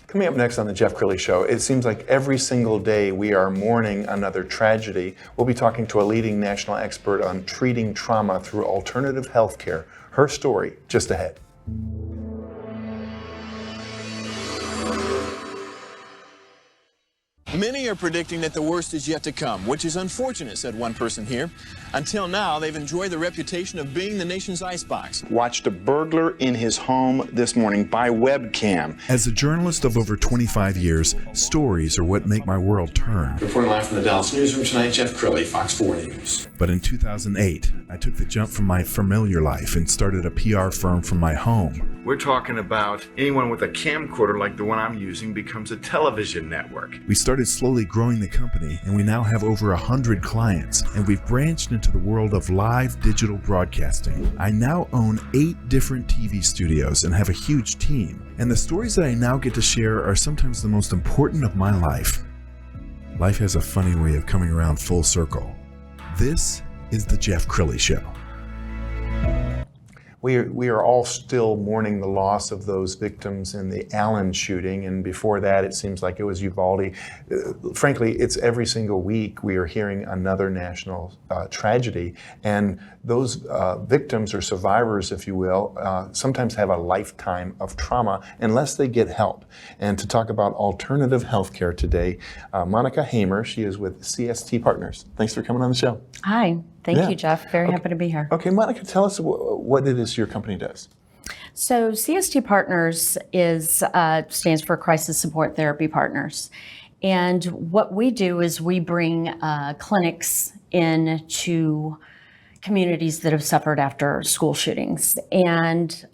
Coming up next on the Jeff Crilley Show, it seems like every single day we are mourning another tragedy. We'll be talking to a leading national expert on treating trauma through alternative healthcare. Her story just ahead. Many are predicting that the worst is yet to come, which is unfortunate, said one person here. Until now, they've enjoyed the reputation of being the nation's icebox. Watched a burglar in his home this morning by webcam. As a journalist of over 25 years, stories are what make my world turn. Reporting live from the Dallas newsroom tonight, Jeff Crilley, Fox 4 News. But in 2008, I took the jump from my familiar life and started a PR firm from my home. We're talking about anyone with a camcorder like the one I'm using becomes a television network. We started slowly growing the company, and we now have over 100 clients, and we've branched into the world of live digital broadcasting. I now own 8 different TV studios and have a huge team, and the stories that I now get to share are sometimes the most important of my life. Life has a funny way of coming around full circle. This is the Jeff Crilley Show. We are all still mourning the loss of those victims in the Allen shooting, and before that it seems like it was Uvalde. Frankly, it's every single week we are hearing another national tragedy, and those victims or survivors, if you will, sometimes have a lifetime of trauma unless they get help. And to talk about alternative healthcare today, Monica Hamer, she is with CST Partners. Thanks for coming on the show. Hi. Thank you, Jeff. Very happy to be here. Okay, Monica, tell us what it is your company does. So CST Partners stands for Crisis Support Therapy Partners. And what we do is we bring clinics into communities that have suffered after school shootings. And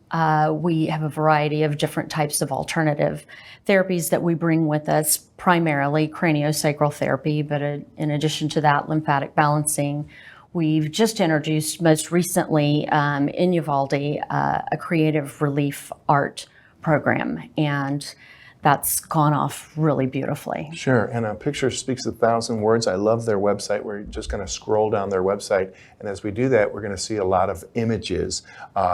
we have a variety of different types of alternative therapies that we bring with us, primarily craniosacral therapy, but in addition to that, lymphatic balancing. We've just introduced most recently in Uvalde a creative relief art program, and that's gone off really beautifully. Sure, and a picture speaks 1,000 words. I love their website. We're just going to scroll down their website, and as we do that, we're going to see a lot of images,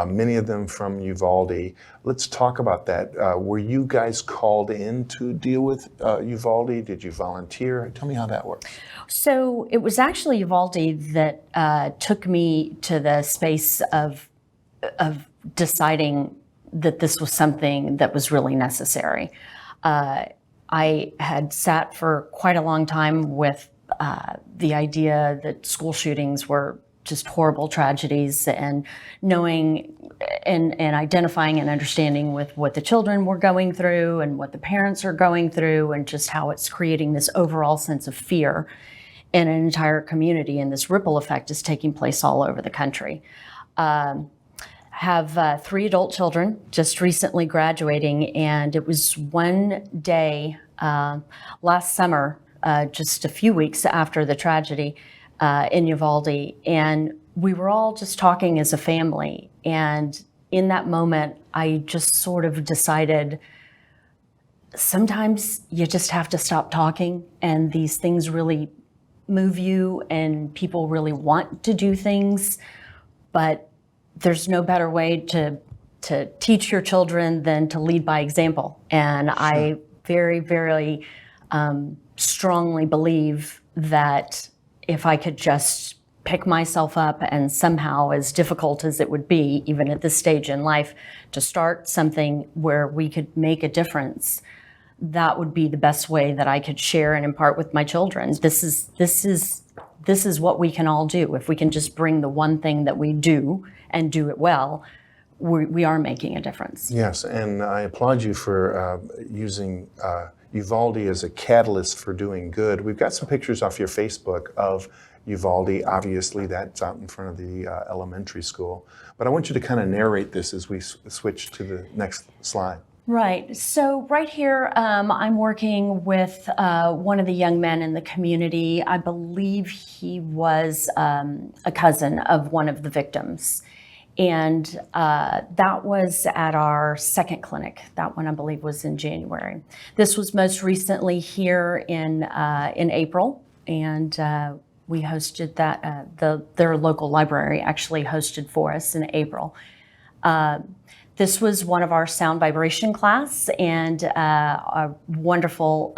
many of them from Uvalde. Let's talk about that. Were you guys called in to deal with Uvalde? Did you volunteer? Tell me how that works. So it was actually Uvalde that took me to the space of deciding that this was something that was really necessary. I had sat for quite a long time with the idea that school shootings were just horrible tragedies, and knowing and identifying and understanding with what the children were going through and what the parents are going through, and just how it's creating this overall sense of fear in an entire community, and this ripple effect is taking place all over the country. Have 3 adult children, just recently graduating, and it was one day last summer, just a few weeks after the tragedy in Uvalde, and we were all just talking as a family, and in that moment, I just sort of decided sometimes you just have to stop talking, and these things really move you, and people really want to do things, but there's no better way to teach your children than to lead by example. And sure. I very, very strongly believe that if I could just pick myself up and somehow, as difficult as it would be, even at this stage in life, to start something where we could make a difference, that would be the best way that I could share and impart with my children. This is what we can all do. If we can just bring the one thing that we do and do it well, we are making a difference. Yes, and I applaud you for using Uvalde as a catalyst for doing good. We've got some pictures off your Facebook of Uvalde. Obviously, that's out in front of the elementary school. But I want you to kind of narrate this as we switch to the next slide. Right. So right here, I'm working with one of the young men in the community. I believe he was a cousin of one of the victims. And that was at our second clinic. That one, I believe, was in January. This was most recently here in April, and we hosted that. Their local library actually hosted for us in April. This was one of our sound vibration class, and a wonderful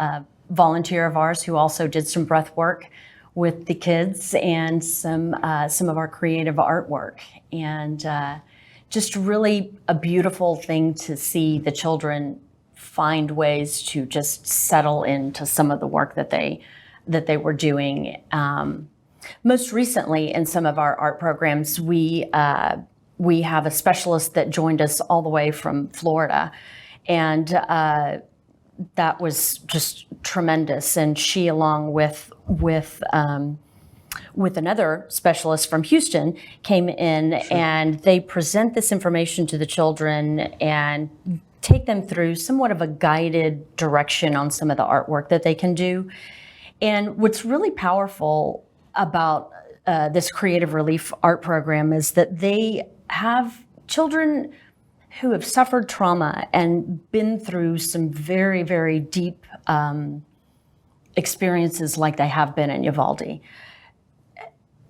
volunteer of ours who also did some breath work with the kids and some of our creative artwork. And just really a beautiful thing to see the children find ways to just settle into some of the work that they were doing. Most recently, in some of our art programs, we have a specialist that joined us all the way from Florida, and that was just tremendous. And she, along with another specialist from Houston, came in, and they present this information to the children and take them through somewhat of a guided direction on some of the artwork that they can do. And what's really powerful about this creative relief art program is that they have children who have suffered trauma and been through some very, very deep experiences like they have been in Uvalde,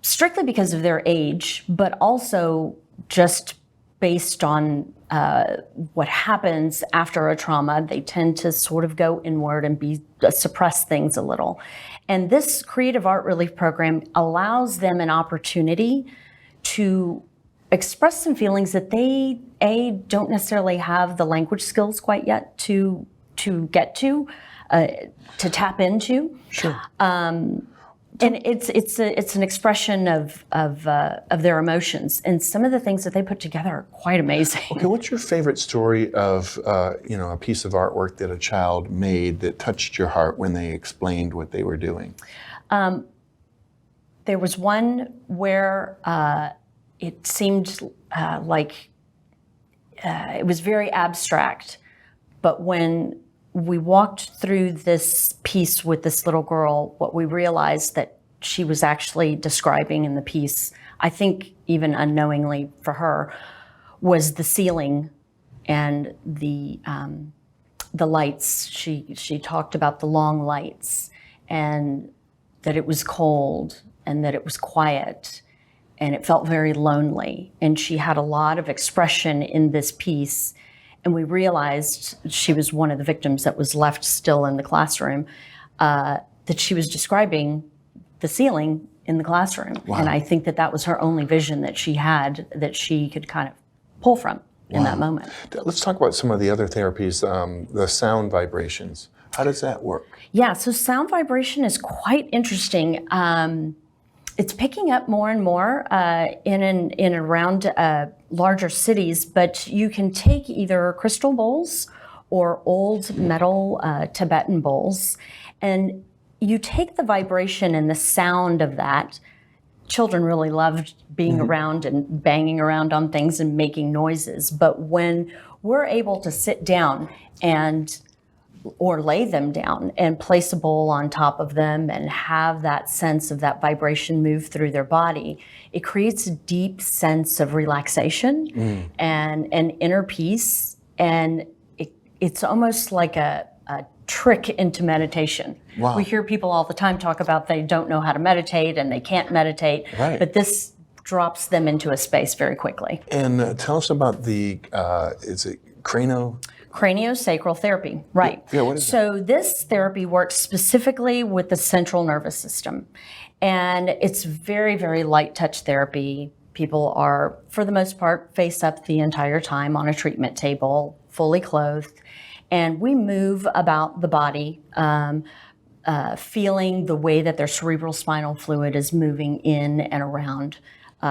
strictly because of their age, but also just based on what happens after a trauma. They tend to sort of go inward and suppress things a little. And this creative art relief program allows them an opportunity to express some feelings that they, don't necessarily have the language skills quite yet to get to tap into. Sure. And it's an expression of their emotions, and some of the things that they put together are quite amazing. Okay, what's your favorite story of a piece of artwork that a child made that touched your heart when they explained what they were doing? There was one where it seemed like it was very abstract, but when we walked through this piece with this little girl, what we realized that she was actually describing in the piece, I think even unknowingly for her, was the ceiling and the lights. She talked about the long lights, and that it was cold and that it was quiet and it felt very lonely. And she had a lot of expression in this piece. And we realized she was one of the victims that was left still in the classroom, that she was describing the ceiling in the classroom. Wow. And I think that was her only vision that she had, that she could kind of pull from in that moment. Let's talk about some of the other therapies, the sound vibrations. How does that work? Yeah, so sound vibration is quite interesting. It's picking up more and more in and around larger cities, but you can take either crystal bowls or old metal Tibetan bowls, and you take the vibration and the sound of that. Children really loved being around and banging around on things and making noises, but when we're able to sit down or lay them down and place a bowl on top of them and have that sense of that vibration move through their body, it creates a deep sense of relaxation and an inner peace. And it's almost like a trick into meditation. Wow. We hear people all the time talk about they don't know how to meditate and they can't meditate, right. But this drops them into a space very quickly. And tell us about the, is it Craniosacral therapy, right. Yeah, what is so this therapy works specifically with the central nervous system. And it's very, very light touch therapy. People are, for the most part, face up the entire time on a treatment table, fully clothed. And we move about the body, feeling the way that their cerebral spinal fluid is moving in and around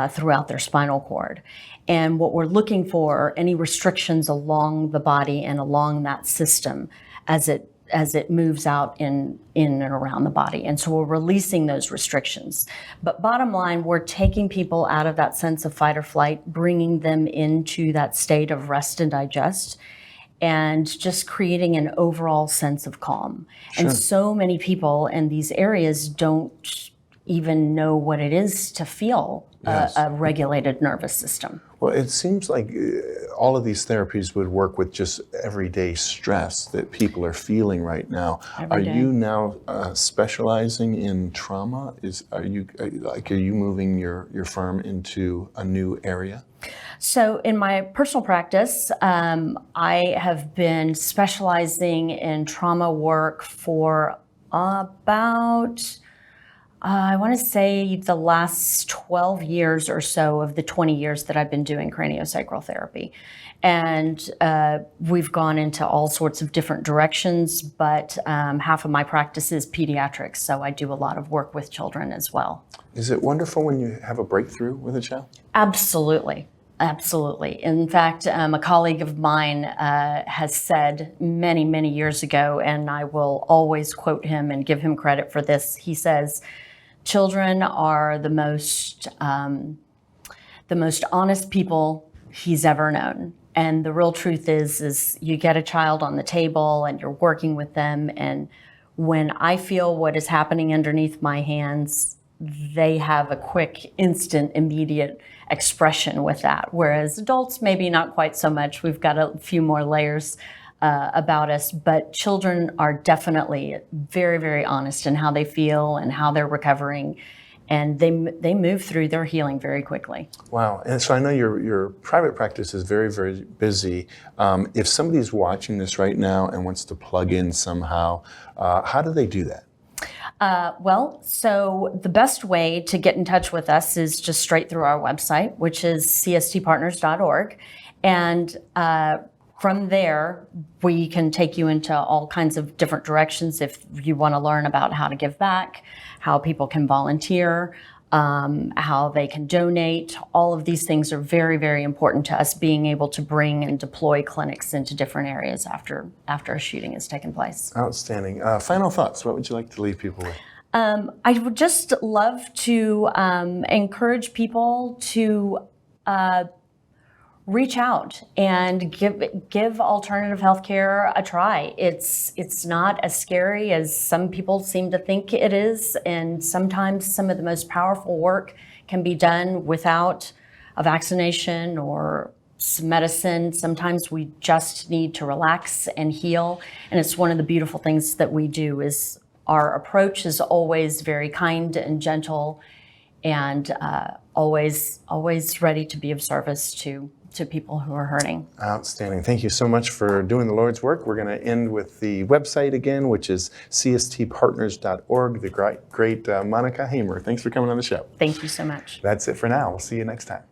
throughout their spinal cord. And what we're looking for are any restrictions along the body and along that system as it moves out in and around the body. And so we're releasing those restrictions. But bottom line, we're taking people out of that sense of fight or flight, bringing them into that state of rest and digest, and just creating an overall sense of calm. Sure. And so many people in these areas don't even know what it is to feel a regulated nervous system. Well, it seems like all of these therapies would work with just everyday stress that people are feeling right now. Every day. Are you now specializing in trauma? Are you moving your firm into a new area? So in my personal practice, I have been specializing in trauma work for about, I want to say the last 12 years or so of the 20 years that I've been doing craniosacral therapy. And we've gone into all sorts of different directions, but half of my practice is pediatrics, so I do a lot of work with children as well. Is it wonderful when you have a breakthrough with a child? Absolutely. Absolutely. In fact, a colleague of mine has said many, many years ago, and I will always quote him and give him credit for this. He says, children are the most honest people he's ever known. And the real truth is you get a child on the table and you're working with them, and when I feel what is happening underneath my hands, they have a quick, instant, immediate expression with that. Whereas adults, maybe not quite so much. We've got a few more layers about us, but children are definitely very, very honest in how they feel and how they're recovering. And they move through their healing very quickly. Wow. And so I know your private practice is very, very busy. If somebody's watching this right now and wants to plug in somehow, how do they do that? So the best way to get in touch with us is just straight through our website, which is cstpartners.org. And from there, we can take you into all kinds of different directions if you want to learn about how to give back, how people can volunteer, how they can donate. All of these things are very, very important to us being able to bring and deploy clinics into different areas after a shooting has taken place. Outstanding. Final thoughts. What would you like to leave people with? I would just love to encourage people to reach out and give alternative healthcare a try. It's not as scary as some people seem to think it is, and sometimes some of the most powerful work can be done without a vaccination or some medicine. Sometimes we just need to relax and heal, and it's one of the beautiful things that we do. Is our approach is always very kind and gentle, and always ready to be of service to people who are hurting. Outstanding. Thank you so much for doing the Lord's work. We're going to end with the website again, which is cstpartners.org. The great Monica Hamer. Thanks for coming on the show. Thank you so much. That's it for now. We'll see you next time.